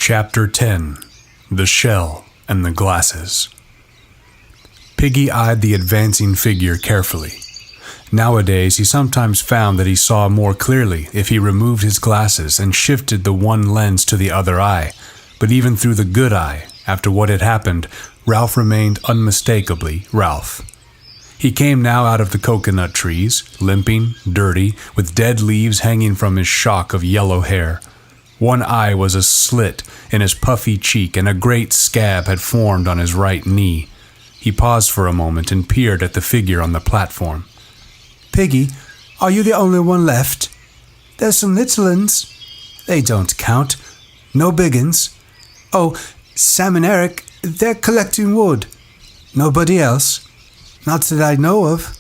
Chapter 10. The Shell and the Glasses. Piggy eyed the advancing figure carefully. Nowadays, he sometimes found that he saw more clearly if he removed his glasses and shifted the one lens to the other eye. But even through the good eye, after what had happened, Ralph remained unmistakably Ralph. He came now out of the coconut trees, limping, dirty, with dead leaves hanging from his shock of yellow hair. One eye was a slit in his puffy cheek, and a great scab had formed on his right knee. He paused for a moment and peered at the figure on the platform. "Piggy, are you the only one left? There's some little uns. They don't count. No big uns. Oh, Sam and Eric, they're collecting wood. Nobody else? Not that I know of."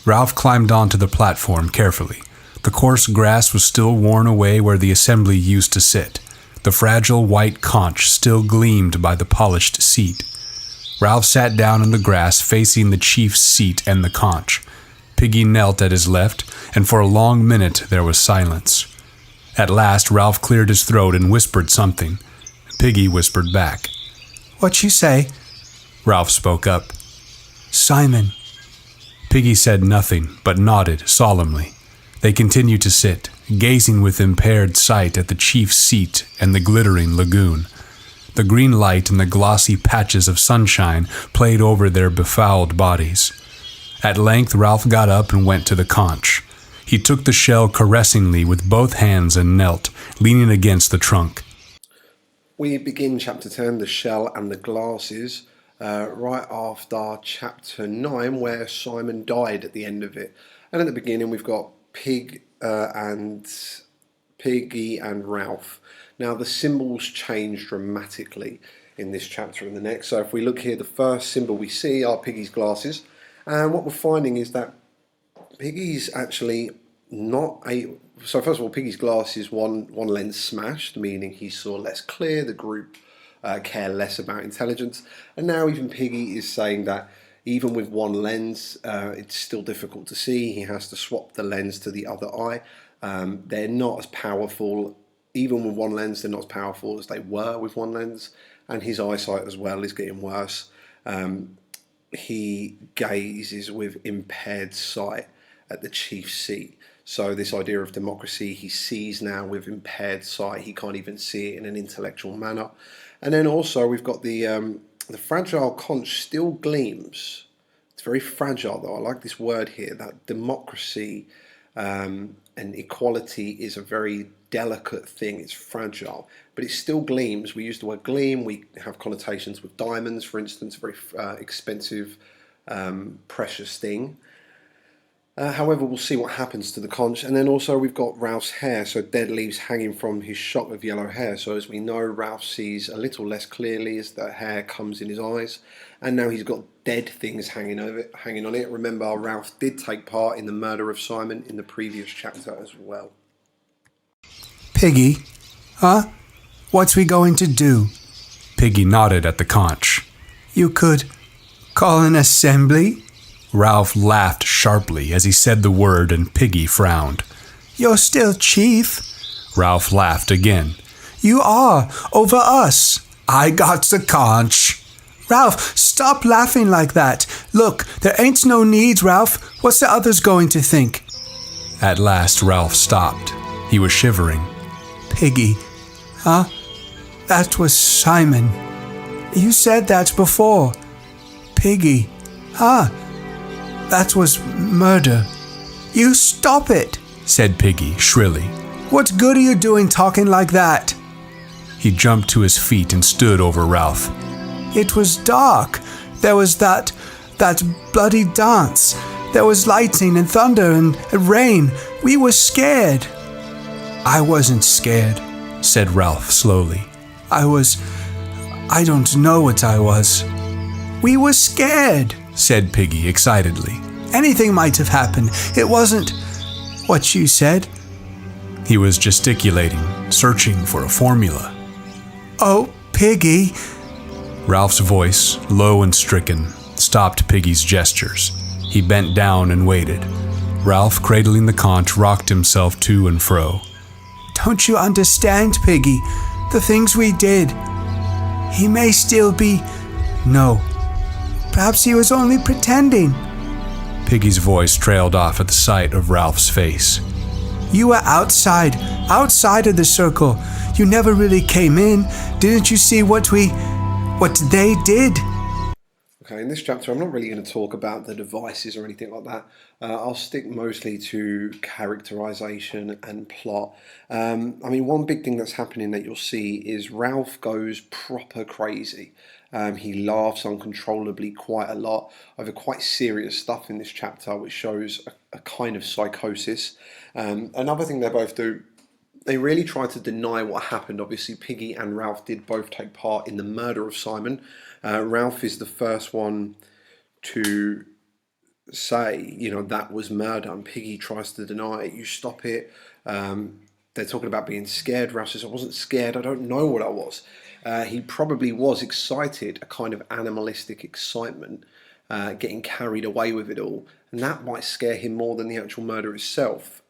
Ralph climbed onto the platform carefully. The coarse grass was still worn away where the assembly used to sit. The fragile white conch still gleamed by the polished seat. Ralph sat down in the grass facing the chief's seat and the conch. Piggy knelt at his left, and for a long minute there was silence. At last Ralph cleared his throat and whispered something. Piggy whispered back. "What'd you say?" Ralph spoke up. "Simon." Piggy said nothing, but nodded solemnly. They continued to sit, gazing with impaired sight at the chief's seat and the glittering lagoon. The green light and the glossy patches of sunshine played over their befouled bodies. At length Ralph got up and went to the conch. He took the shell caressingly with both hands and knelt, leaning against the trunk. We begin Chapter 10, The Shell and the Glasses, right after Chapter 9, where Simon died at the end of it. And at the beginning we've got Piggy and Ralph. Now the symbols change dramatically in this chapter and the next. So if we look here, the first symbol we see are Piggy's glasses. And what we're finding is that Piggy's actually not a... So first of all, Piggy's glasses, one lens smashed, meaning he saw less clear. The group care less about intelligence. And now even Piggy is saying that even with one lens, it's still difficult to see. He has to swap the lens to the other eye. They're not as powerful. Even with one lens, they're not as powerful as they were with one lens. And his eyesight as well is getting worse. He gazes with impaired sight at the chief's seat. So this idea of democracy, he sees now with impaired sight. He can't even see it in an intellectual manner. And then also we've got the fragile conch still gleams. It's very fragile though. I like this word here, that democracy and equality is a very delicate thing. It's fragile, but it still gleams. We use the word gleam. We have connotations with diamonds, for instance, a very expensive, precious thing. However, we'll see what happens to the conch. And then also we've got Ralph's hair, so dead leaves hanging from his shock of yellow hair. So as we know, Ralph sees a little less clearly as the hair comes in his eyes. And now he's got dead things hanging on it. Remember, Ralph did take part in the murder of Simon in the previous chapter as well. "Piggy, huh? What's we going to do?" Piggy nodded at the conch. "You could call an assembly?" Ralph laughed sharply as he said the word, and Piggy frowned. "You're still chief." Ralph laughed again. "You are, over us." "I got the conch." "Ralph, stop laughing like that. Look, there ain't no need, Ralph. What's the others going to think?" At last Ralph stopped. He was shivering. "Piggy, huh? That was Simon. You said that before. Piggy, huh? That was murder." "You stop it," said Piggy shrilly. "What good are you doing talking like that?" He jumped to his feet and stood over Ralph. "It was dark. There was that bloody dance. There was lightning and thunder and rain. We were scared." "I wasn't scared," said Ralph slowly. I don't know what I was." "We were scared," said Piggy excitedly. "Anything might have happened. It wasn't what you said." He was gesticulating, searching for a formula. "Oh, Piggy." Ralph's voice, low and stricken, stopped Piggy's gestures. He bent down and waited. Ralph, cradling the conch, rocked himself to and fro. "Don't you understand, Piggy? the things we did. He may still be... No. Perhaps he was only pretending. Piggy's voice trailed off at the sight of Ralph's face. You were outside of the circle. You never really came in. Didn't you see what they did? Okay, in this chapter, I'm not really going to talk about the devices or anything like that. I'll stick mostly to characterization and plot. One big thing that's happening that you'll see is Ralph goes proper crazy. He laughs uncontrollably quite a lot over quite serious stuff in this chapter, which shows a kind of psychosis. Another thing they both do, they really try to deny what happened. Obviously, Piggy and Ralph did both take part in the murder of Simon. Ralph is the first one to say, that was murder, and Piggy tries to deny it. You stop it. They're talking about being scared. Ralph says, I wasn't scared. I don't know what I was. He probably was excited, a kind of animalistic excitement, getting carried away with it all. And that might scare him more than the actual murder itself.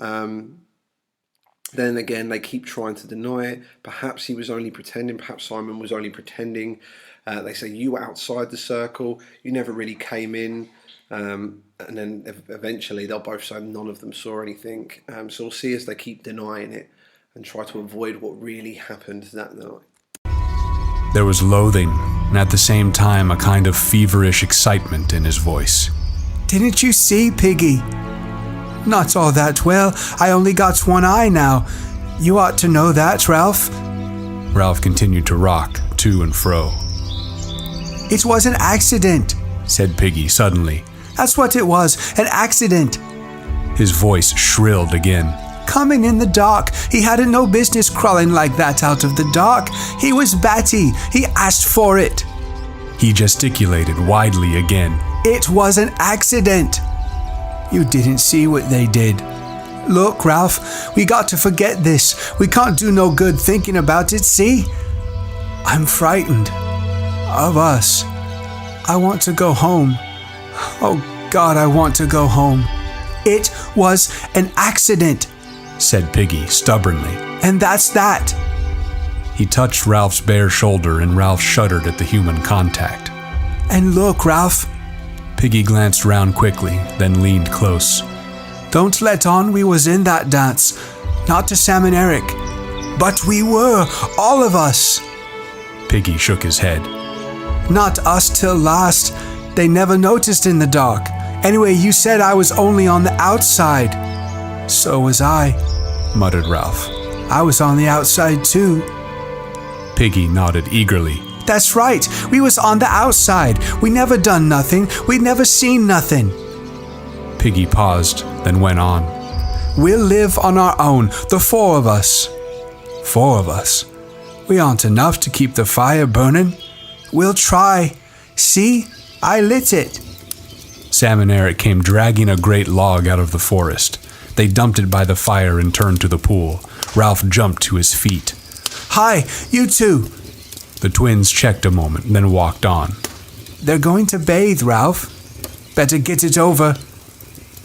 Then again, they keep trying to deny it. Perhaps he was only pretending. Perhaps Simon was only pretending. They say, you were outside the circle. You never really came in. And then eventually they'll both say none of them saw anything. So we'll see as they keep denying it and try to avoid what really happened that night. There was loathing, and at the same time a kind of feverish excitement in his voice. Didn't you see, Piggy? Not all that well. I only got one eye now. You ought to know that, Ralph. Ralph continued to rock to and fro. It was an accident, said Piggy suddenly. That's what it was, an accident. His voice shrilled again. Coming in the dark. He hadn't no business crawling like that out of the dark. He was batty. He asked for it. He gesticulated widely again. It was an accident. You didn't see what they did. Look, Ralph, we got to forget this. We can't do no good thinking about it, see? I'm frightened of us. I want to go home. Oh, God, I want to go home. It was an accident, said Piggy stubbornly. And that's that. He touched Ralph's bare shoulder, and Ralph shuddered at the human contact. And look, Ralph. Piggy glanced round quickly, then leaned close. Don't let on we was in that dance. Not to Sam and Eric. But we were, all of us. Piggy shook his head. Not us till last. They never noticed in the dark. Anyway, you said I was only on the outside. So was I, muttered Ralph. I was on the outside too. Piggy nodded eagerly. That's right, we was on the outside. We never done nothing. We'd never seen nothing. Piggy paused, then went on. We'll live on our own, the four of us. 4 of us. We aren't enough to keep the fire burning. We'll try. See, I lit it. Sam and Eric came dragging a great log out of the forest. They dumped it by the fire and turned to the pool. Ralph jumped to his feet. Hi, you two. The twins checked a moment, then walked on. They're going to bathe, Ralph. Better get it over.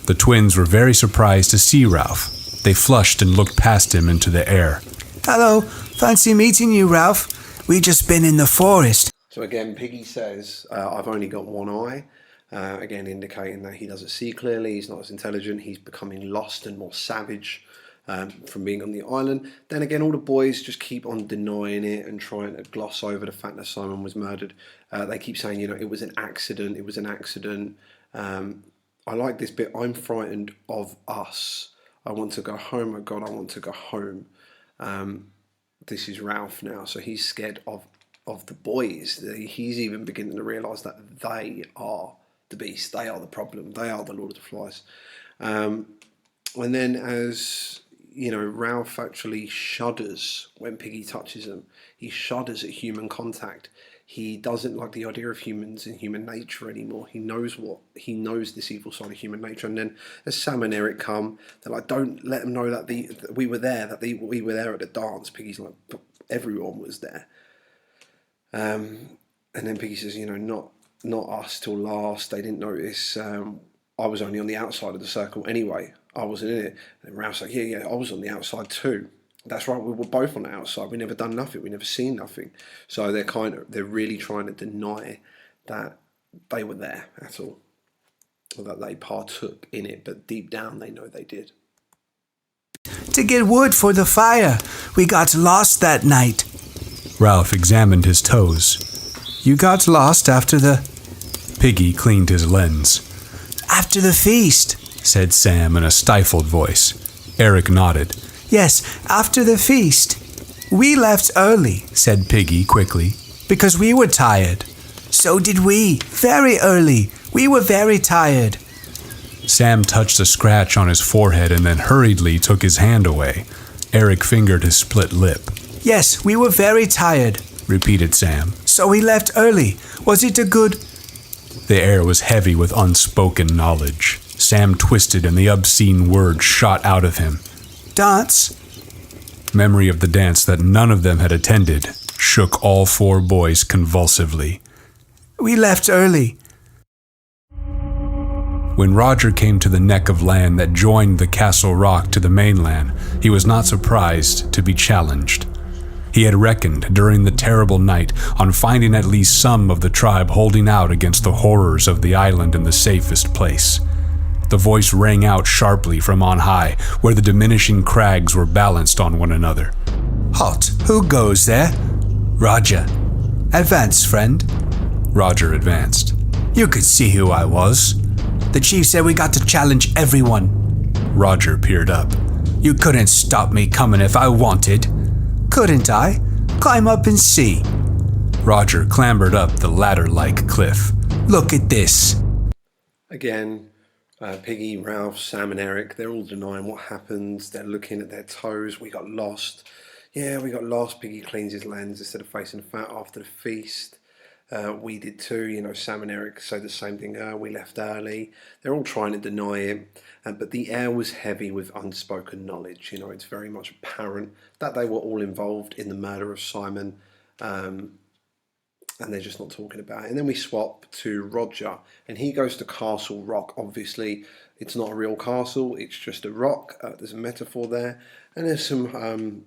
The twins were very surprised to see Ralph. They flushed and looked past him into the air. Hello, fancy meeting you, Ralph. We just been in the forest. So again, Piggy says, I've only got one eye. Again, indicating that he doesn't see clearly, he's not as intelligent, he's becoming lost and more savage from being on the island. Then again, all the boys just keep on denying it and trying to gloss over the fact that Simon was murdered. They keep saying, it was an accident, it was an accident. I like this bit, I'm frightened of us. I want to go home, oh God, I want to go home. This is Ralph now, so he's scared of the boys. He's even beginning to realise that they are the beast, they are the problem, they are the Lord of the Flies. And then as Ralph actually shudders when Piggy touches him. He shudders at human contact. He doesn't like the idea of humans and human nature anymore. He knows this evil side of human nature. And then as Sam and Eric come, they're like, don't let them know that we were there, we were there at the dance. Piggy's like, but everyone was there. And then Piggy says, not us till last. They didn't notice. I was only on the outside of the circle anyway. I wasn't in it. And Ralph's like, yeah, I was on the outside too. that's right, we were both on the outside. We never done nothing. We never seen nothing. So they're really trying to deny that they were there at all, or that they partook in it. But deep down, they know they did. To get wood for the fire, we got lost that night. Ralph examined his toes. You got lost after the... Piggy cleaned his lens. After the feast, said Sam in a stifled voice. Eric nodded. Yes, after the feast. We left early, said Piggy quickly, because we were tired. So did we, very early. We were very tired. Sam touched a scratch on his forehead and then hurriedly took his hand away. Eric fingered his split lip. Yes, we were very tired, repeated Sam. So we left early. Was it a good... The air was heavy with unspoken knowledge. Sam twisted and the obscene words shot out of him. Dance? Memory of the dance that none of them had attended shook all four boys convulsively. We left early. When Roger came to the neck of land that joined the Castle Rock to the mainland, he was not surprised to be challenged. He had reckoned during the terrible night on finding at least some of the tribe holding out against the horrors of the island in the safest place. The voice rang out sharply from on high, where the diminishing crags were balanced on one another. Halt! Who goes there? Roger. Advance, friend. Roger advanced. You could see who I was. The chief said we got to challenge everyone. Roger peered up. You couldn't stop me coming if I wanted. Couldn't I? Climb up and see. Roger clambered up the ladder-like cliff. Look at this. Again, Piggy, Ralph, Sam and Eric, they're all denying what happened. They're looking at their toes. We got lost. Yeah, we got lost. Piggy cleans his lens instead of facing the fat after the feast. We did too, Sam and Eric say the same thing. We left early. They're all trying to deny it. But the air was heavy with unspoken knowledge. It's very much apparent that they were all involved in the murder of Simon. And they're just not talking about it. And then we swap to Roger, and he goes to Castle Rock. Obviously, it's not a real castle, it's just a rock. There's a metaphor there. And there's some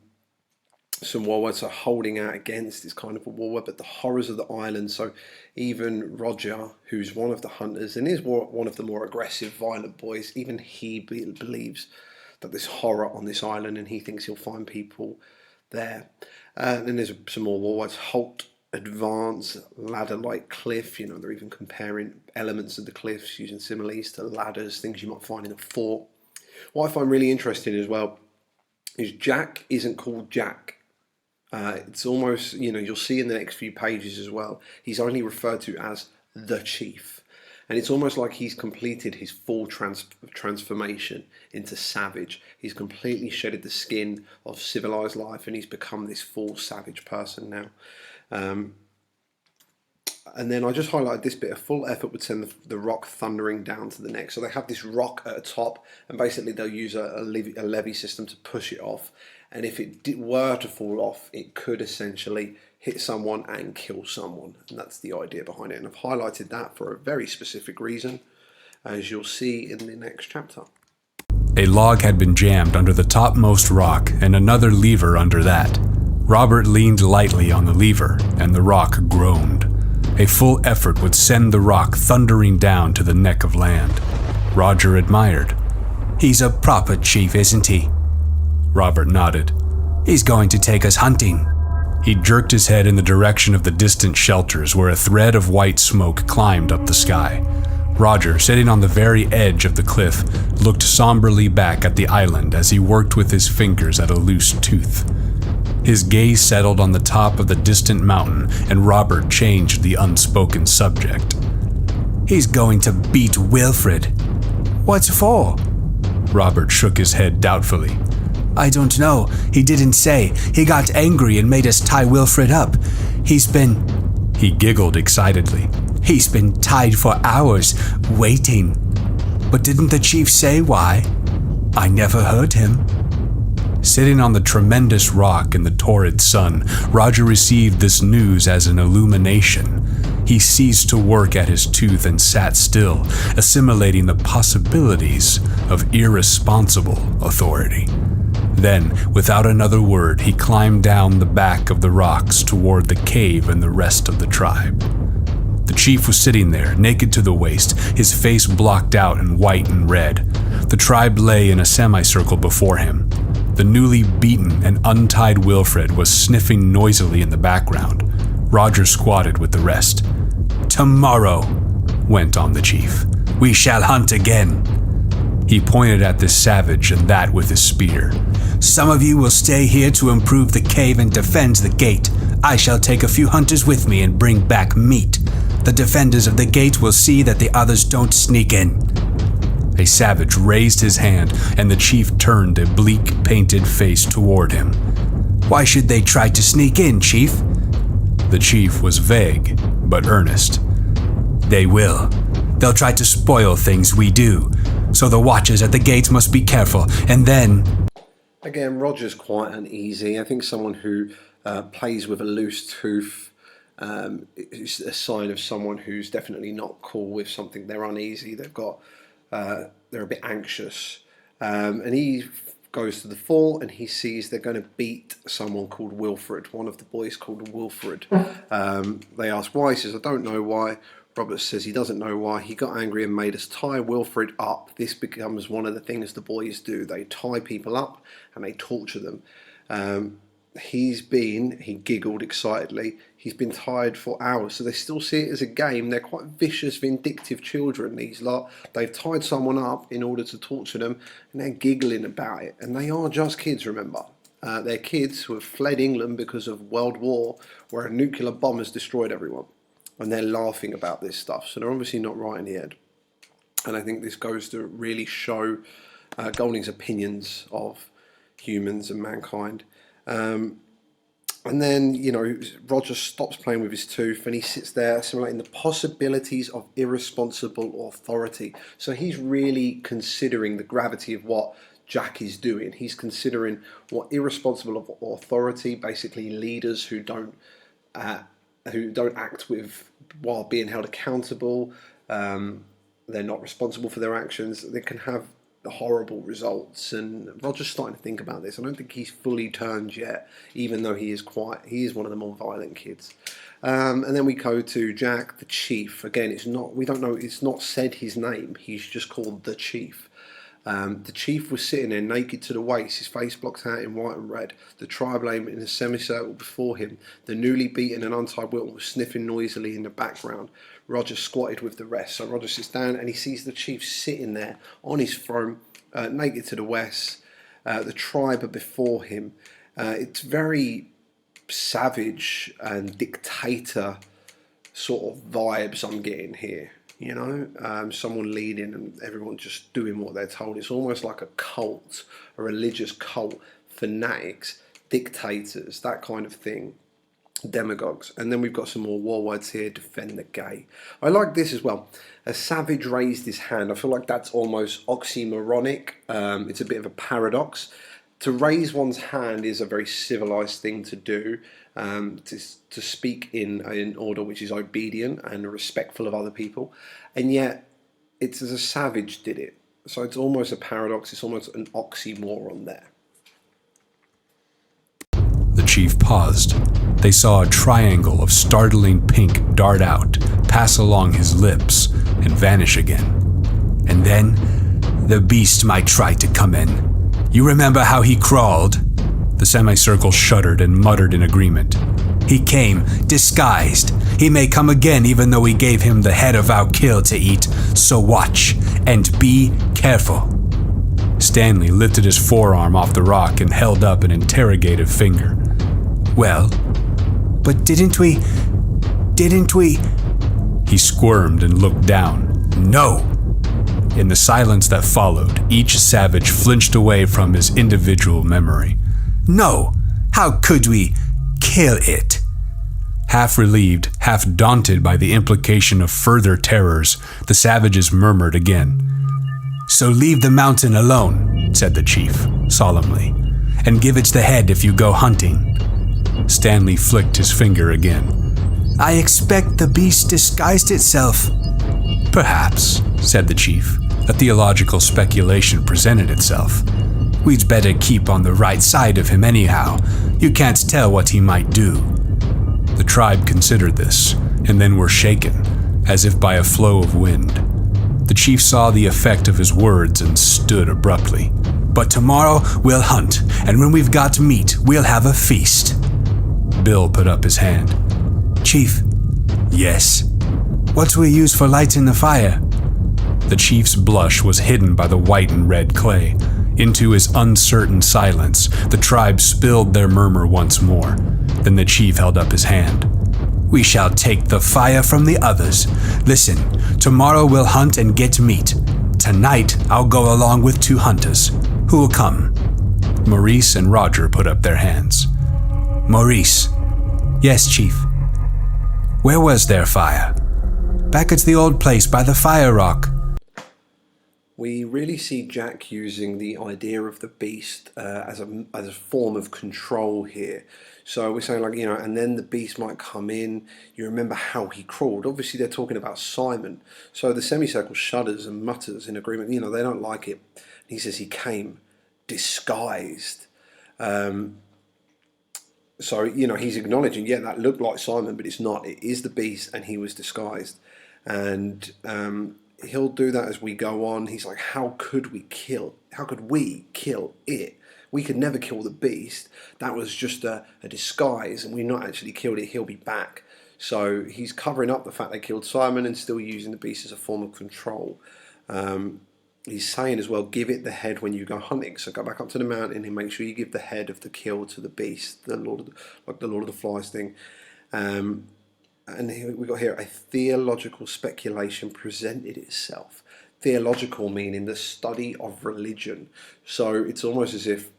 war words are holding out against. It's kind of a war word, but the horrors of the island. So even Roger, who's one of the hunters and is one of the more aggressive, violent boys, even he believes that there's horror on this island, and he thinks he'll find people there. And then there's some more war words. Halt, advance, ladder-like cliff. They're even comparing elements of the cliffs, using similes to ladders, things you might find in a fort. What I find really interesting as well is Jack isn't called Jack. It's almost, you'll see in the next few pages as well, he's only referred to as the chief. And it's almost like he's completed his full transformation into savage. He's completely shedded the skin of civilized life and he's become this full savage person now. And then I just highlighted this bit. A full effort would send the rock thundering down to the neck. So they have this rock at the top, and basically they'll use a levee system to push it off. And if it were to fall off, it could essentially hit someone and kill someone. And that's the idea behind it. And I've highlighted that for a very specific reason, as you'll see in the next chapter. A log had been jammed under the topmost rock and another lever under that. Robert leaned lightly on the lever, and the rock groaned. A full effort would send the rock thundering down to the neck of land. Roger admired. He's a proper chief, isn't he? Robert nodded. He's going to take us hunting. He jerked his head in the direction of the distant shelters where a thread of white smoke climbed up the sky. Roger, sitting on the very edge of the cliff, looked somberly back at the island as he worked with his fingers at a loose tooth. His gaze settled on the top of the distant mountain, and Robert changed the unspoken subject. He's going to beat Wilfred. What for? Robert shook his head doubtfully. I don't know. He didn't say. He got angry and made us tie Wilfred up. He giggled excitedly. He's been tied for hours, waiting. But didn't the chief say why? I never heard him. Sitting on the tremendous rock in the torrid sun, Roger received this news as an illumination. He ceased to work at his tooth and sat still, assimilating the possibilities of irresponsible authority. Then, without another word, he climbed down the back of the rocks toward the cave and the rest of the tribe. The chief was sitting there, naked to the waist, his face blocked out in white and red. The tribe lay in a semicircle before him. The newly beaten and untied Wilfred was sniffing noisily in the background. Roger squatted with the rest. "Tomorrow," went on the chief, "we shall hunt again." He pointed at this savage and that with his spear. "Some of you will stay here to improve the cave and defend the gate. I shall take a few hunters with me and bring back meat. The defenders of the gate will see that the others don't sneak in." A savage raised his hand, and the chief turned a bleak, painted face toward him. "Why should they try to sneak in, chief?" The chief was vague, but earnest. "They will. They'll try to spoil things we do. So the watchers at the gates must be careful, and then..." Again, Roger's quite uneasy. I think someone who plays with a loose tooth is a sign of someone who's definitely not cool with something. They're uneasy. They're a bit anxious. And he goes to the fort and he sees they're going to beat someone called Wilfred, one of the boys called Wilfred. They ask why. He says, "I don't know why." Robert says he doesn't know why. "He got angry and made us tie Wilfred up." This becomes one of the things the boys do. They tie people up and they torture them. He giggled excitedly, he's been tied for hours. So they still see it as a game. They're quite vicious, vindictive children, these lot. They've tied someone up in order to torture them and they're giggling about it. And they are just kids, remember. They're kids who have fled England because of World War, where a nuclear bomb has destroyed everyone. And they're laughing about this stuff. So they're obviously not right in the head. And I think this goes to really show Golding's opinions of humans and mankind. And then, Roger stops playing with his tooth and he sits there assimilating the possibilities of irresponsible authority. So he's really considering the gravity of what Jack is doing. He's considering what irresponsible authority, basically leaders who don't act with while being held accountable. They're not responsible for their actions. They can have horrible results, and Roger's starting to think about this. I don't think he's fully turned yet, even though he is one of the more violent kids. And then we go to Jack, the chief. Again, it's not said his name. He's just called the chief. The chief was sitting there naked to the waist, his face blocked out in white and red. The tribe lay in a semicircle before him. The newly beaten and untied Wilton was sniffing noisily in the background. Roger squatted with the rest. So Roger sits down and he sees the chief sitting there on his throne, naked to the west. The tribe are before him. It's very savage and dictator sort of vibes I'm getting here. Someone leading and everyone just doing what they're told. It's almost like a cult, a religious cult, fanatics, dictators, that kind of thing, demagogues. And then we've got some more war words here: defend the gay. I like this as well. A savage raised his hand. I feel like that's almost oxymoronic. It's a bit of a paradox. To raise one's hand is a very civilized thing to do. To speak in an order which is obedient and respectful of other people, and yet it's as a savage did it. So it's almost a paradox. It's almost an oxymoron there. The chief paused. They saw a triangle of startling pink dart out, pass along his lips, and vanish again. And then the beast might try to come in. You remember how he crawled? The semicircle shuddered and muttered in agreement. He came, disguised. He may come again even though we gave him the head of our kill to eat. So watch and be careful. Stanley lifted his forearm off the rock and held up an interrogative finger. Well, but didn't we? He squirmed and looked down. No! In the silence that followed, each savage flinched away from his individual memory. No! How could we kill it? Half relieved, half daunted by the implication of further terrors, the savages murmured again. So leave the mountain alone, said the chief, solemnly, and give it the head if you go hunting. Stanley flicked his finger again. I expect the beast disguised itself. Perhaps, said the chief. A theological speculation presented itself. We'd better keep on the right side of him anyhow. You can't tell what he might do. The tribe considered this, and then were shaken, as if by a flow of wind. The chief saw the effect of his words and stood abruptly. But tomorrow we'll hunt, and when we've got meat, we'll have a feast. Bill put up his hand. Chief. Yes. What do we use for lighting the fire? The chief's blush was hidden by the white and red clay. Into his uncertain silence, the tribe spilled their murmur once more. Then the chief held up his hand. We shall take the fire from the others. Listen, tomorrow we'll hunt and get meat. Tonight I'll go along with 2 hunters. Who will come? Maurice and Roger put up their hands. Maurice. Yes, Chief. Where was their fire? Back at the old place by the fire rock. We really see Jack using the idea of the beast as a form of control here. So we're saying, like, and then the beast might come in. You remember how he crawled. Obviously, they're talking about Simon. So the semicircle shudders and mutters in agreement. They don't like it. He says he came disguised. So, he's acknowledging, that looked like Simon, but it's not. It is the beast, and he was disguised. And he'll do that as we go on. He's like, how could we kill it? We could never kill the beast. That was just a disguise, and we've not actually killed it. He'll be back. So he's covering up the fact they killed Simon and still using the beast as a form of control. He's saying as well, give it the head when you go hunting. So go back up to the mountain and make sure you give the head of the kill to the beast, the Lord of the Flies thing. And here, we got here, a theological speculation presented itself. Theological meaning the study of religion. So it's almost as if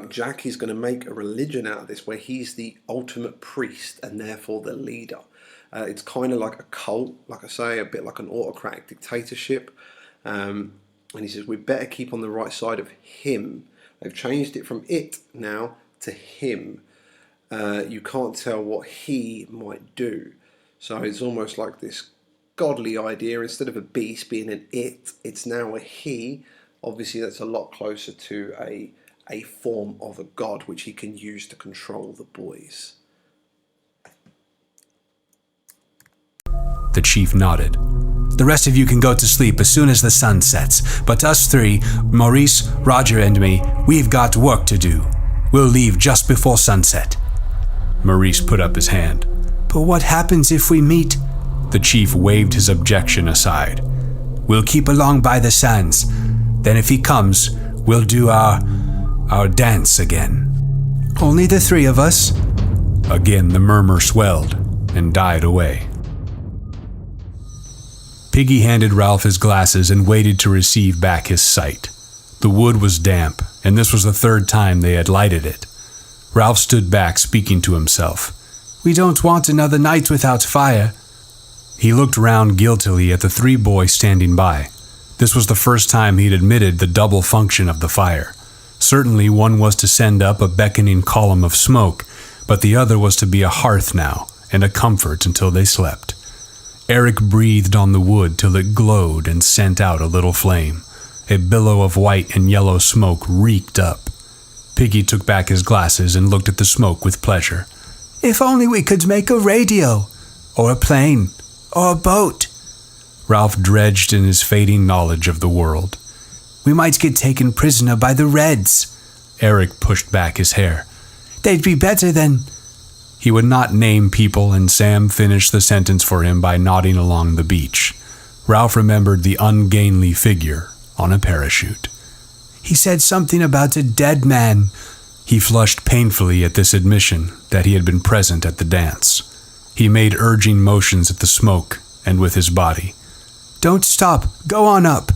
Jack is going to make a religion out of this, where he's the ultimate priest and therefore the leader. It's kind of like a cult, like I say, a bit like an autocratic dictatorship. And he says, we better keep on the right side of him. They've changed it from it now to him. You can't tell what he might do. So it's almost like this godly idea. Instead of a beast being an it, it's now a he. Obviously, that's a lot closer to a form of a god, which he can use to control the boys. The chief nodded. The rest of you can go to sleep as soon as the sun sets, but us 3, Maurice, Roger, and me, we've got work to do. We'll leave just before sunset. Maurice put up his hand. But what happens if we meet? The chief waved his objection aside. We'll keep along by the sands. Then if he comes, we'll do our dance again. Only the 3 of us? Again the murmur swelled and died away. Piggy handed Ralph his glasses and waited to receive back his sight. The wood was damp, and this was the 3rd time they had lighted it. Ralph stood back, speaking to himself. We don't want another night without fire. He looked round guiltily at the 3 boys standing by. This was the first time he'd admitted the double function of the fire. Certainly one was to send up a beckoning column of smoke, but the other was to be a hearth now, and a comfort until they slept. Eric breathed on the wood till it glowed and sent out a little flame. A billow of white and yellow smoke reeked up. Piggy took back his glasses and looked at the smoke with pleasure. If only we could make a radio, or a plane, or a boat. Ralph dredged in his fading knowledge of the world. We might get taken prisoner by the Reds. Eric pushed back his hair. They'd be better than... He would not name people, and Sam finished the sentence for him by nodding along the beach. Ralph remembered the ungainly figure on a parachute. He said something about a dead man. He flushed painfully at this admission that he had been present at the dance. He made urging motions at the smoke and with his body. Don't stop. Go on up.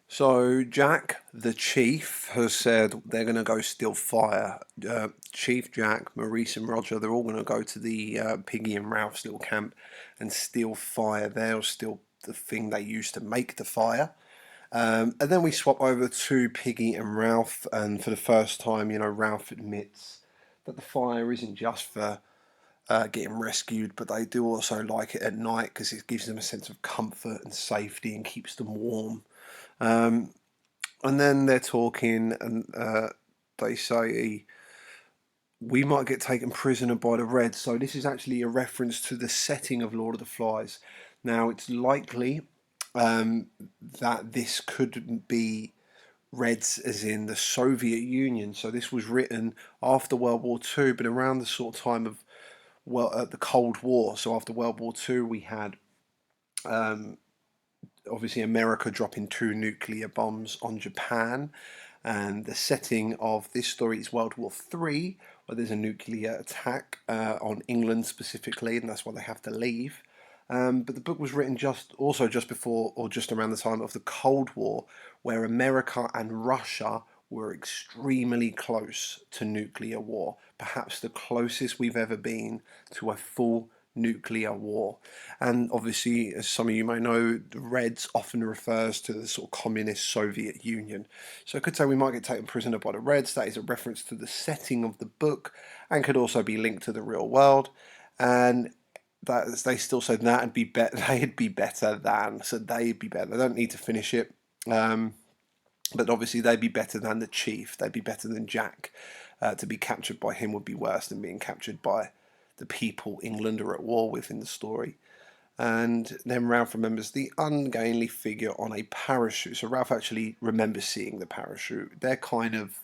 So Jack, the chief, has said they're going to go steal fire. Chief, Jack, Maurice and Roger, they're all going to go to the Piggy and Ralph's little camp and steal fire. They'll steal the thing they used to make the fire. And then we swap over to Piggy and Ralph, and for the first time, Ralph admits that the fire isn't just for getting rescued, but they do also like it at night because it gives them a sense of comfort and safety and keeps them warm. And then they're talking, and they say, we might get taken prisoner by the Reds. So this is actually a reference to the setting of Lord of the Flies. Now, it's likely that this could be Reds as in the Soviet Union. So this was written after World War II, but around the sort of time of the Cold War. So after World War II, we had obviously America dropping 2 nuclear bombs on Japan, and the setting of this story is World War III, where there's a nuclear attack on England specifically, and that's why they have to leave. But the book was written just before or just around the time of the Cold War, where America and Russia were extremely close to nuclear war, perhaps the closest we've ever been to a full nuclear war. And obviously, as some of you may know, the Reds often refers to the sort of communist Soviet Union. So I could say we might get taken prisoner by the Reds. That is a reference to the setting of the book and could also be linked to the real world. And that they still said they'd be better than. So they'd be better. They don't need to finish it. But obviously they'd be better than the chief. They'd be better than Jack. To be captured by him would be worse than being captured by the people England are at war with in the story. And then Ralph remembers the ungainly figure on a parachute. So Ralph actually remembers seeing the parachute. They're kind of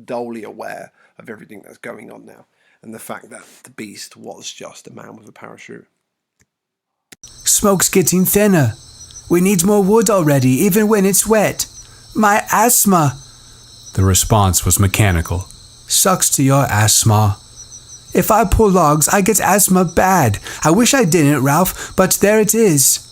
dully aware of everything that's going on now, and the fact that the beast was just a man with a parachute. Smoke's getting thinner. We need more wood already, even when it's wet. My asthma. The response was mechanical. Sucks to your asthma. If I pull logs, I get asthma bad. I wish I didn't, Ralph, but there it is.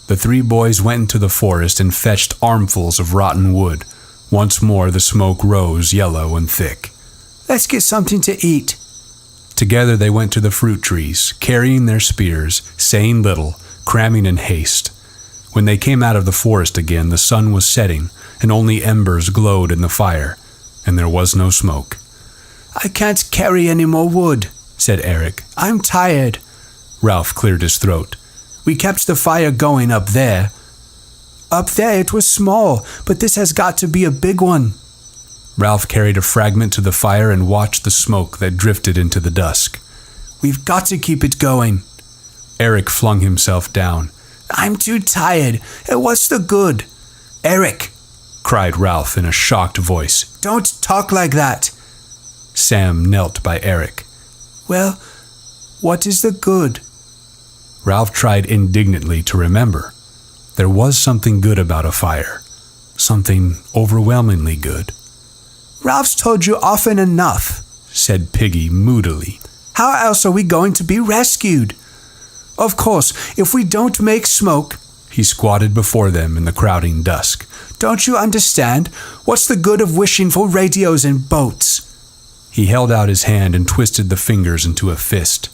The 3 boys went into the forest and fetched armfuls of rotten wood. Once more the smoke rose yellow and thick. Let's get something to eat. Together they went to the fruit trees, carrying their spears, saying little, cramming in haste. When they came out of the forest again, the sun was setting, and only embers glowed in the fire, and there was no smoke. I can't carry any more wood, said Eric. I'm tired. Ralph cleared his throat. We kept the fire going up there. Up there it was small, but this has got to be a big one. Ralph carried a fragment to the fire and watched the smoke that drifted into the dusk. We've got to keep it going. Eric flung himself down. I'm too tired. What's the good? Eric, cried Ralph in a shocked voice. Don't talk like that. Sam knelt by Eric. Well, what is the good? Ralph tried indignantly to remember. There was something good about a fire. Something overwhelmingly good. Ralph's told you often enough, said Piggy moodily. How else are we going to be rescued? Of course, if we don't make smoke... He squatted before them in the crowding dusk. Don't you understand? What's the good of wishing for radios and boats? He held out his hand and twisted the fingers into a fist.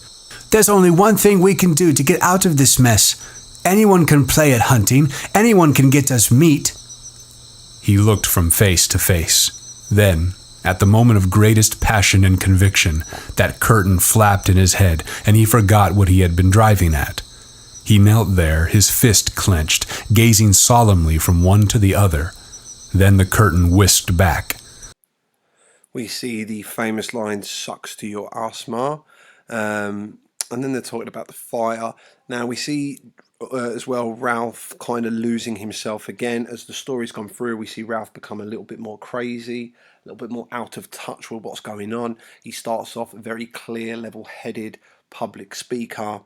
There's only one thing we can do to get out of this mess. Anyone can play at hunting. Anyone can get us meat. He looked from face to face. Then, at the moment of greatest passion and conviction, that curtain flapped in his head, and he forgot what he had been driving at. He knelt there, his fist clenched, gazing solemnly from one to the other. Then the curtain whisked back. We see the famous line, sucks to your asthma. And then they're talking about the fire. Now we see as well Ralph kind of losing himself again. As the story's gone through, we see Ralph become a little bit more crazy, a little bit more out of touch with what's going on. He starts off a very clear, level-headed public speaker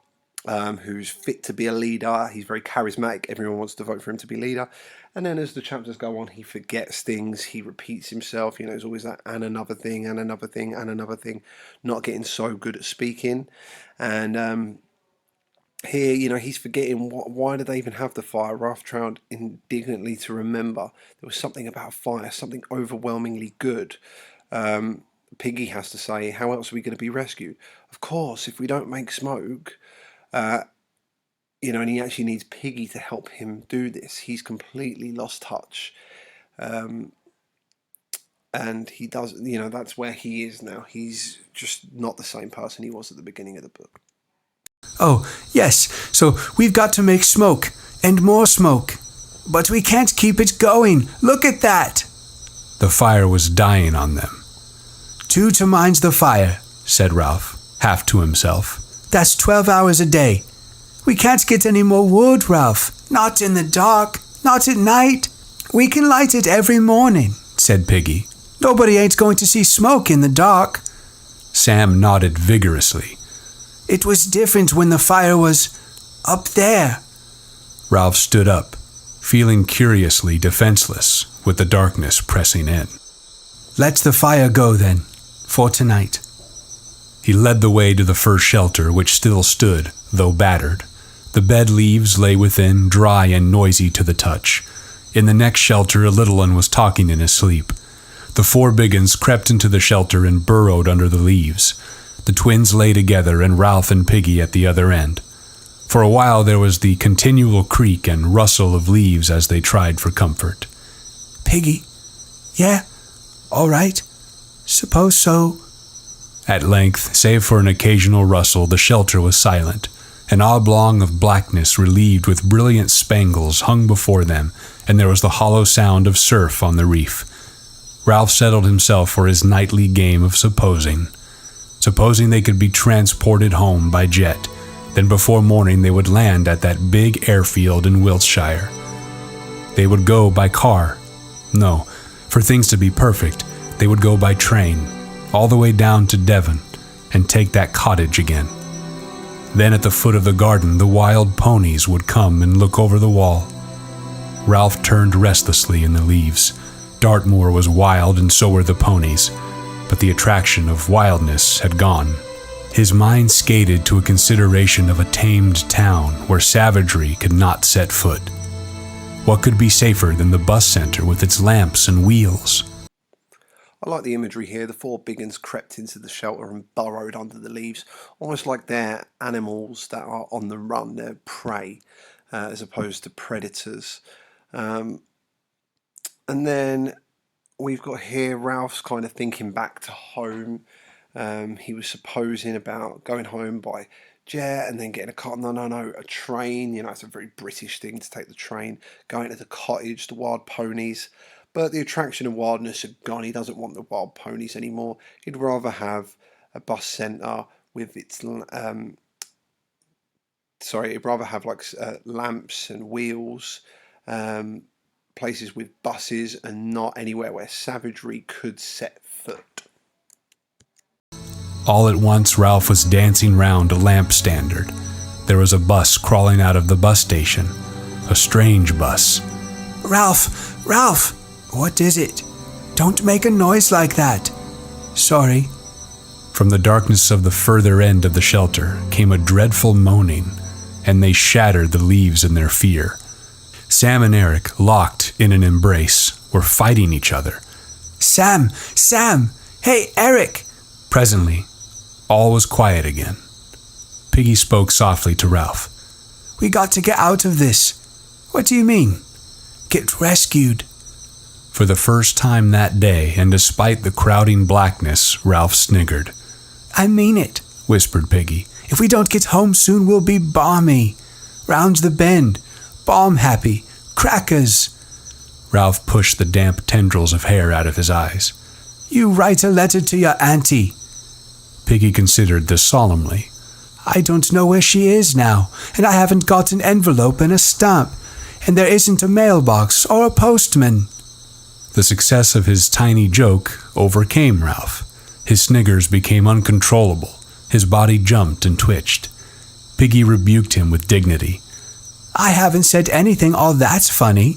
who's fit to be a leader. He's very charismatic. Everyone wants to vote for him to be leader. And then as the chapters go on, he forgets things. He repeats himself. You know, there's always that and another thing, and another thing, and another thing. Not getting so good at speaking. And here, you know, he's forgetting why did they even have the fire? Ralph tried indignantly to remember. There was something about fire, something overwhelmingly good. Piggy has to say, how else are we going to be rescued? Of course, if we don't make smoke... you know, and he actually needs Piggy to help him do this. He's completely lost touch. And he does, you know, that's where he is now. He's just not the same person he was at the beginning of the book. Oh, yes. So we've got to make smoke and more smoke. But we can't keep it going. Look at that. The fire was dying on them. 2 to mind the fire, said Ralph, half to himself. That's 12 hours a day. We can't get any more wood, Ralph. Not in the dark. Not at night. We can light it every morning, said Piggy. Nobody ain't going to see smoke in the dark. Sam nodded vigorously. It was different when the fire was up there. Ralph stood up, feeling curiously defenseless with the darkness pressing in. Let the fire go then, for tonight. He led the way to the first shelter, which still stood, though battered. The bed leaves lay within, dry and noisy to the touch. In the next shelter, a little one was talking in his sleep. The 4 big uns crept into the shelter and burrowed under the leaves. The twins lay together, and Ralph and Piggy at the other end. For a while there was the continual creak and rustle of leaves as they tried for comfort. Piggy, yeah, all right, suppose so. At length, save for an occasional rustle, the shelter was silent. An oblong of blackness relieved with brilliant spangles hung before them, and there was the hollow sound of surf on the reef. Ralph settled himself for his nightly game of supposing. Supposing they could be transported home by jet, then before morning they would land at that big airfield in Wiltshire. They would go by car. No, for things to be perfect, they would go by train, all the way down to Devon, and take that cottage again. Then at the foot of the garden, the wild ponies would come and look over the wall. Ralph turned restlessly in the leaves. Dartmoor was wild, and so were the ponies, but the attraction of wildness had gone. His mind skated to a consideration of a tamed town where savagery could not set foot. What could be safer than the bus center with its lamps and wheels? I like the imagery here. The 4 big uns crept into the shelter and burrowed under the leaves, almost like they're animals that are on the run. They're prey as opposed to predators. And then we've got here Ralph's kind of thinking back to home. He was supposing about going home by jet and then getting a car. No, a train. It's a very British thing to take the train, going to the cottage, the wild ponies. But the attraction and wildness had gone. He doesn't want the wild ponies anymore. He'd rather have a bus centre with its he'd rather have lamps and wheels, places with buses, and not anywhere where savagery could set foot. All at once, Ralph was dancing round a lamp standard. There was a bus crawling out of the bus station. A strange bus. Ralph, what is it? Don't make a noise like that. Sorry. From the darkness of the further end of the shelter came a dreadful moaning, and they shattered the leaves in their fear. Sam and Eric, locked in an embrace, were fighting each other. Sam! Hey, Eric! Presently, all was quiet again. Piggy spoke softly to Ralph. We got to get out of this. What do you mean? Get rescued. For the first time that day, and despite the crowding blackness, Ralph sniggered. I mean it, whispered Piggy. If we don't get home soon, we'll be balmy. Round the bend. Balm happy. Crackers. Ralph pushed the damp tendrils of hair out of his eyes. You write a letter to your auntie. Piggy considered this solemnly. I don't know where she is now, and I haven't got an envelope and a stamp, and there isn't a mailbox or a postman. The success of his tiny joke overcame Ralph. His sniggers became uncontrollable. His body jumped and twitched. Piggy rebuked him with dignity. I haven't said anything all that's funny.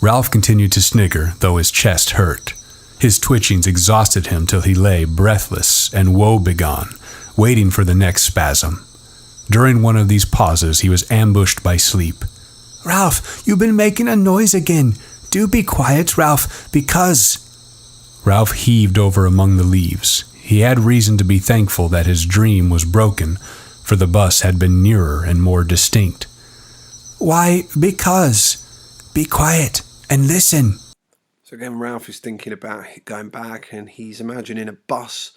Ralph continued to snigger, though his chest hurt. His twitchings exhausted him till he lay breathless and woe-begone, waiting for the next spasm. During one of these pauses, he was ambushed by sleep. Ralph, you've been making a noise again. Do be quiet, Ralph, because... Ralph heaved over among the leaves. He had reason to be thankful that his dream was broken, for the bus had been nearer and more distinct. Why, because... Be quiet and listen. So again, Ralph is thinking about going back, and he's imagining a bus,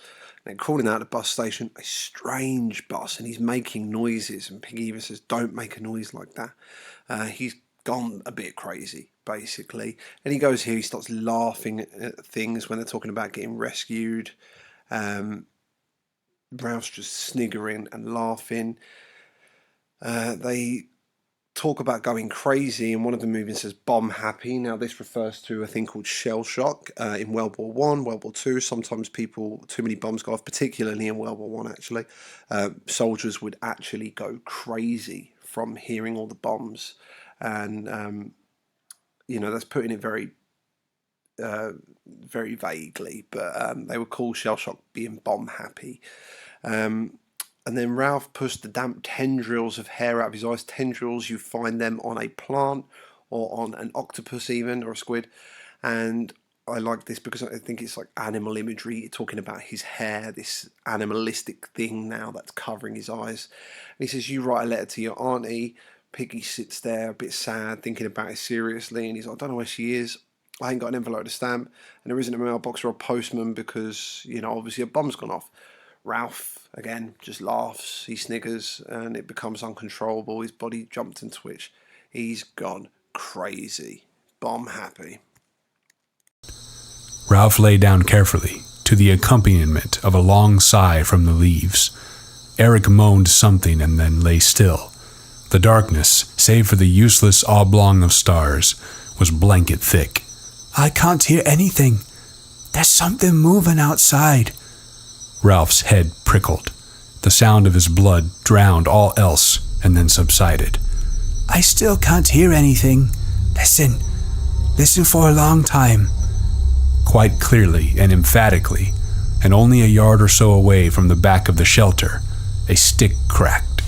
and crawling out of the bus station, a strange bus, and he's making noises, and Piggy even says, don't make a noise like that. He's gone a bit crazy, basically. And he goes here, he starts laughing at things when they're talking about getting rescued. Ralph's just sniggering and laughing. They talk about going crazy, and one of them even says bomb happy. Now this refers to a thing called shell shock in World War One, World War Two. Sometimes too many bombs go off, particularly in World War One. Actually, soldiers would actually go crazy from hearing all the bombs, and that's putting it very vaguely, but they would call shell shock being bomb happy. And then Ralph pushed the damp tendrils of hair out of his eyes. Tendrils, you find them on a plant or on an octopus even, or a squid. And I like this because I think it's like animal imagery, talking about his hair, this animalistic thing now that's covering his eyes. And he says, you write a letter to your auntie. Piggy sits there a bit sad, thinking about it seriously. And he's like, I don't know where she is. I ain't got an envelope to stamp. And there isn't a mailbox or a postman because, obviously a bomb's gone off. Ralph, again, just laughs, he sniggers, and it becomes uncontrollable. His body jumped and twitched. He's gone crazy. Bomb happy. Ralph lay down carefully, to the accompaniment of a long sigh from the leaves. Eric moaned something and then lay still. The darkness, save for the useless oblong of stars, was blanket thick. I can't hear anything. There's something moving outside. Ralph's head prickled. The sound of his blood drowned all else and then subsided. I still can't hear anything. Listen for a long time. Quite clearly and emphatically, and only a yard or so away from the back of the shelter, a stick cracked.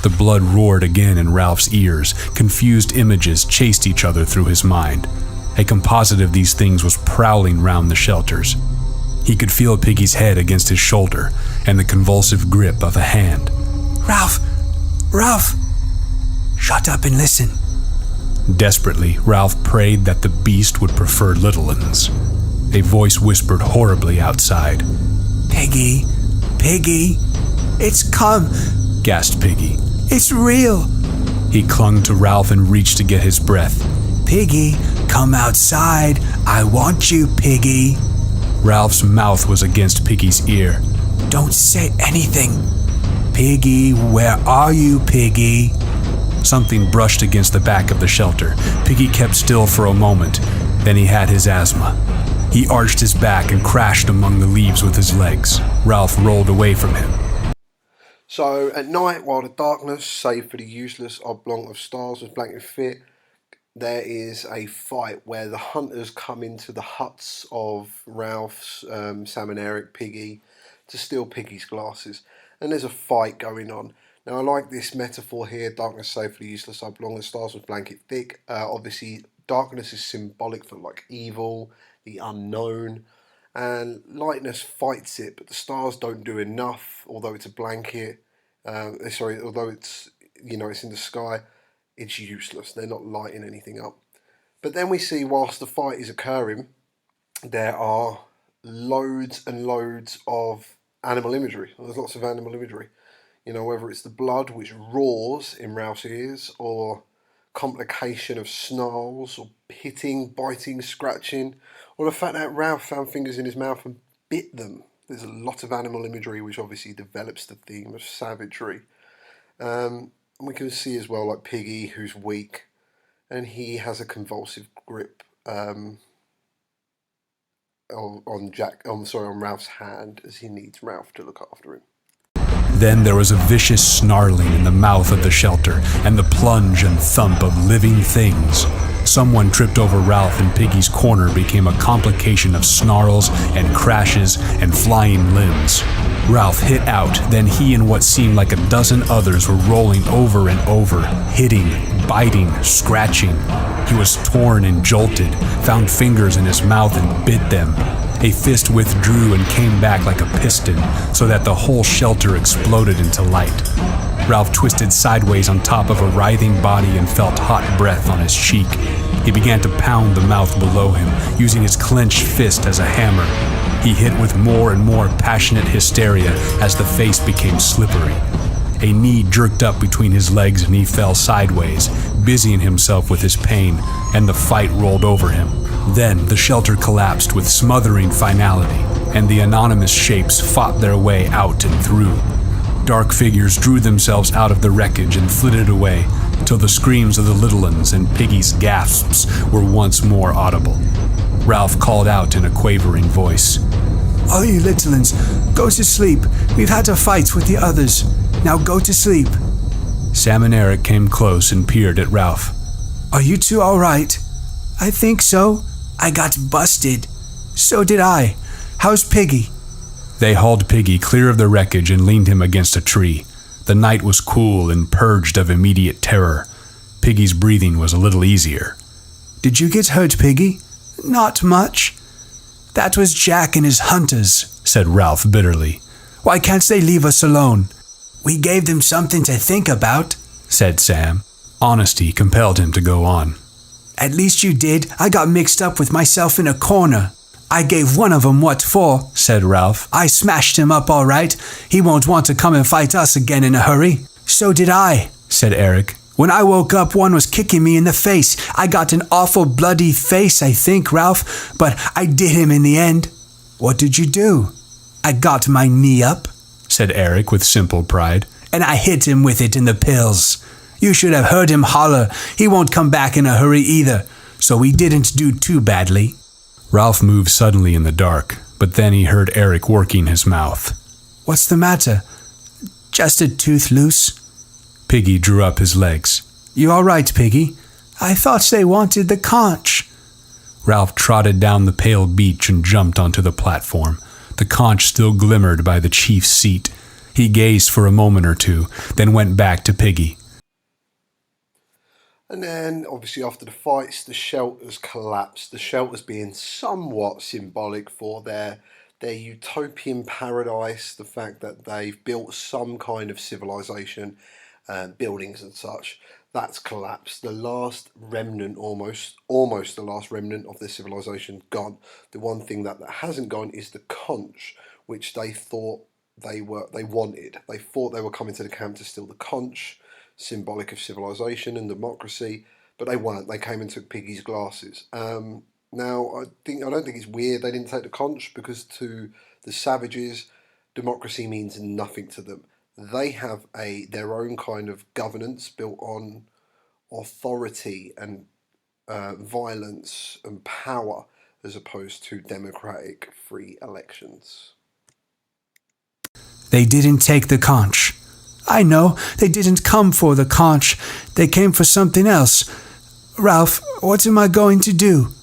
The blood roared again in Ralph's ears. Confused images chased each other through his mind. A composite of these things was prowling round the shelters. He could feel Piggy's head against his shoulder and the convulsive grip of a hand. Ralph! Shut up and listen. Desperately, Ralph prayed that the beast would prefer little uns. A voice whispered horribly outside. Piggy, it's come, gasped Piggy. It's real. He clung to Ralph and reached to get his breath. Piggy, come outside. I want you, Piggy. Ralph's mouth was against Piggy's ear. Don't say anything. Piggy, where are you, Piggy? Something brushed against the back of the shelter. Piggy kept still for a moment. Then he had his asthma. He arched his back and crashed among the leaves with his legs. Ralph rolled away from him. So at night, while the darkness, save for the useless oblong of stars, was blanket fit, there is a fight where the hunters come into the huts of Ralph's, Sam and Eric, Piggy, to steal Piggy's glasses. And there's a fight going on. Now I like this metaphor here, darkness save for the useless oblong, the stars was blanket thick. Obviously darkness is symbolic for like evil, the unknown, and lightness fights it, but the stars don't do enough, although it's a blanket, although it's, it's in the sky. It's useless. They're not lighting anything up. But then we see whilst the fight is occurring, there are loads and loads of animal imagery. There's lots of animal imagery. Whether it's the blood which roars in Ralph's ears, or complication of snarls, or hitting, biting, scratching, or the fact that Ralph found fingers in his mouth and bit them. There's a lot of animal imagery which obviously develops the theme of savagery. We can see as well, like Piggy, who's weak, and he has a convulsive grip on Ralph's hand, as he needs Ralph to look after him. Then there was a vicious snarling in the mouth of the shelter, and the plunge and thump of living things. Someone tripped over Ralph, and Piggy's corner became a complication of snarls and crashes and flying limbs. Ralph hit out, then he and what seemed like a dozen others were rolling over and over, hitting, biting, scratching. He was torn and jolted, found fingers in his mouth and bit them. A fist withdrew and came back like a piston, so that the whole shelter exploded into light. Ralph twisted sideways on top of a writhing body and felt hot breath on his cheek. He began to pound the mouth below him, using his clenched fist as a hammer. He hit with more and more passionate hysteria as the face became slippery. A knee jerked up between his legs and he fell sideways, busying himself with his pain, and the fight rolled over him. Then the shelter collapsed with smothering finality, and the anonymous shapes fought their way out and through. Dark figures drew themselves out of the wreckage and flitted away, till the screams of the little ones and Piggy's gasps were once more audible. Ralph called out in a quavering voice, "All you little uns, go to sleep. We've had a fight with the others. Now go to sleep." Sam and Eric came close and peered at Ralph. "Are you two all right?" "I think so. I got busted." "So did I. How's Piggy?" They hauled Piggy clear of the wreckage and leaned him against a tree. The night was cool and purged of immediate terror. Piggy's breathing was a little easier. "Did you get hurt, Piggy?" "Not much." "That was Jack and his hunters," said Ralph bitterly. "Why can't they leave us alone?" "We gave them something to think about," said Sam. Honesty compelled him to go on. "At least you did. I got mixed up with myself in a corner." "I gave one of 'em what for," said Ralph. "I smashed him up all right. He won't want to come and fight us again in a hurry." "So did I," said Eric. "When I woke up, one was kicking me in the face. I got an awful bloody face, I think, Ralph, but I did him in the end." "What did you do?" "I got my knee up," said Eric with simple pride, "and I hit him with it in the pills. You should have heard him holler. He won't come back in a hurry either, so we didn't do too badly." Ralph moved suddenly in the dark, but then he heard Eric working his mouth. "What's the matter?" "Just a tooth loose." Piggy drew up his legs. "You all right, Piggy? I thought they wanted the conch." Ralph trotted down the pale beach and jumped onto the platform. The conch still glimmered by the chief's seat. He gazed for a moment or two, then went back to Piggy. And then, obviously, after the fights, the shelters collapsed. The shelters being somewhat symbolic for their utopian paradise, the fact that they've built some kind of civilization, buildings and such, that's collapsed. The last remnant, almost the last remnant of their civilization, gone. The one thing that hasn't gone is the conch, which they thought they wanted. They thought they were coming to the camp to steal the conch, symbolic of civilization and democracy, but they weren't. They came and took Piggy's glasses. Now, I don't think it's weird they didn't take the conch, because to the savages, democracy means nothing to them. They have their own kind of governance built on authority and violence and power, as opposed to democratic free elections. "They didn't take the conch." "I know, they didn't come for the conch. They came for something else. Ralph, what am I going to do?"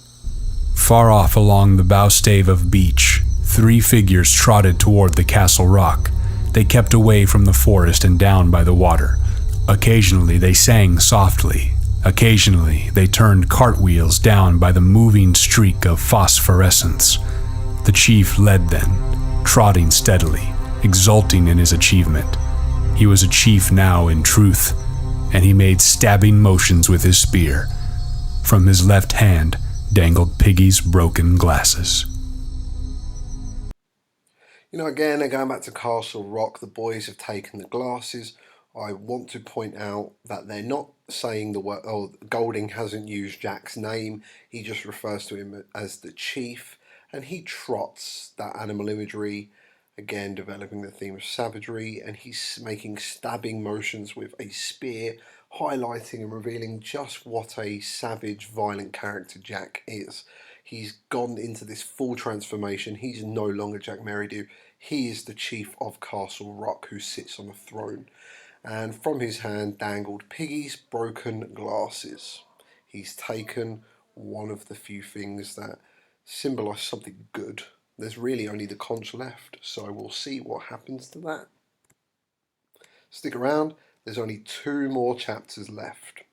Far off along the bow stave of beach, 3 figures trotted toward the castle rock. They kept away from the forest and down by the water. Occasionally they sang softly. Occasionally they turned cartwheels down by the moving streak of phosphorescence. The chief led them, trotting steadily, exulting in his achievement. He was a chief now in truth, and he made stabbing motions with his spear. From his left hand dangled Piggy's broken glasses. Again, they're going back to Castle Rock. The boys have taken the glasses. I want to point out that they're not saying the word, Golding hasn't used Jack's name. He just refers to him as the chief, and he trots that animal imagery, again developing the theme of savagery, and he's making stabbing motions with a spear, highlighting and revealing just what a savage, violent character Jack is. He's gone into this full transformation. He's no longer Jack Merridew. He is the chief of Castle Rock, who sits on the throne. And from his hand dangled Piggy's broken glasses. He's taken one of the few things that symbolise something good. There's really only the conch left, so we'll see what happens to that. Stick around, there's only 2 more chapters left.